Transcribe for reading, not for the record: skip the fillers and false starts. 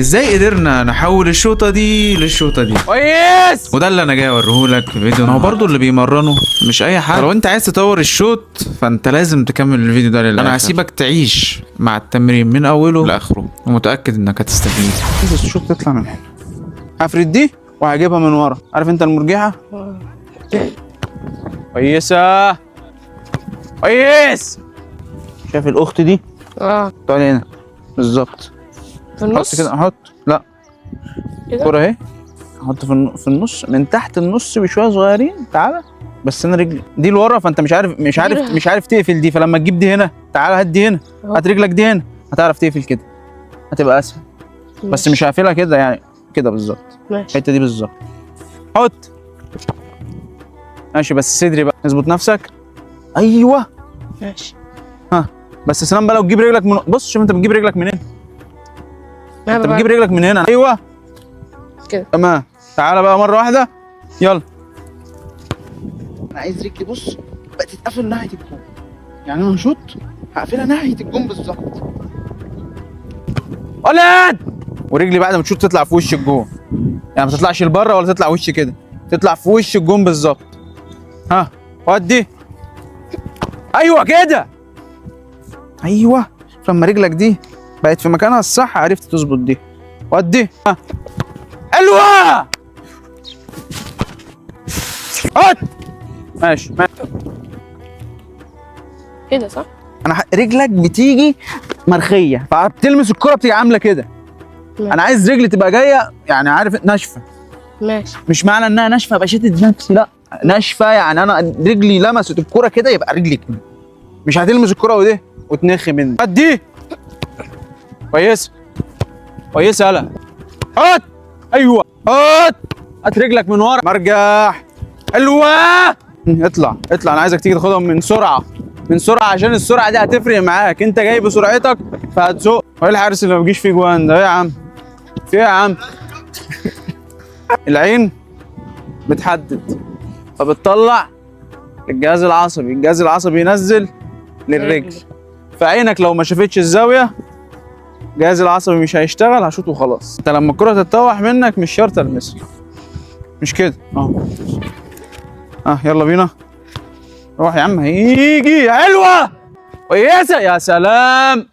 ازاي قدرنا نحول الشوطه دي للشوطه دي كويس. وده اللي انا جاي اوريهولك في فيديو. هو برضه اللي بيمرنه مش اي حد. لو انت عايز تطور الشوط فانت لازم تكمل الفيديو ده للاخر. انا هسيبك تعيش مع التمرين من اوله لاخره ومتاكد انك هتستفيد. بس الشوط تطلع من هنا، هفرد دي وهجيبها من ورا. عارف انت المرجحه؟ كويسه كويس. شايف الاخت دي؟ تعالي هنا بالظبط في النص حط كده. احط لا كده الكوره اهي، احط في النص من تحت النص بشويه صغيرين. تعالى بس انا رجلي دي لورا، فانت مش عارف تقفل دي. فلما تجيب دي هنا، تعالى هات دي هنا، هات رجلك دي هنا، هتعرف تقفل كده، هتبقى اسهل. بس مش هقفلها كده يعني، كده بالظبط ماشي. الحته دي بالظبط. حط ماشي، بس صدري بقى اظبط نفسك. ايوه ماشي. ها بس سلام بقى. لو تجيب رجلك من، بص شوف انت بتجيب رجلك منين. انت بتجيب رجلك من هنا. ايوه كده تمام. تعالى بقى مره واحده، يلا. انا عايز رجلي بص بقى تتقفل ناحيه الجون. يعني انا هشوط هقفلها ناحيه الجون بالظبط. ولد. ورجلي بعد ما تشوط تطلع في وش الجون، يعني ما تطلعش لبره ولا تطلع وش كده، تطلع في وش الجون بالظبط. ها ودي. ايوه كده. ايوه لما رجلك دي بقت في مكانها الصح عرفت تظبط دي. ودي. ها حلوه. هات. ماشي كده صح. انا رجلك بتيجي مرخيه فبتلمس الكره بتيجي عامله كده. انا عايز رجلي تبقى جايه يعني عارف ناشفه. ماشي. مش معنى انها ناشفه ابقى شاتت نفسي، لا ناشفه يعني انا رجلي لمست الكره كده يبقى رجلي كده. مش هتلمس الكره ودي وتنخ مني. هات دي. كويسه كويسه. يلا هات. ايوه هات. هات رجلك من ورا. مرجح. حلوه. اطلع انا عايزك تيجي تاخدهم من سرعه عشان السرعه دي هتفرق معاك. انت جاي بسرعتك فهتزق. هو الحارس اللي ما بيجيش فيه جوان ده؟ ايه يا عم في ايه يا عم؟ العين بتحدد فبتطلع الجهاز العصبي ينزل للرجل. فعينك لو ما شافتش الزاويه الجهاز العصبي مش هيشتغل، هشوط وخلاص. انت لما الكره تتطوح منك مش شرط تلمسها، مش كده يلا بينا. روح يا عم هيجي. حلوه كويسه. يا سلام.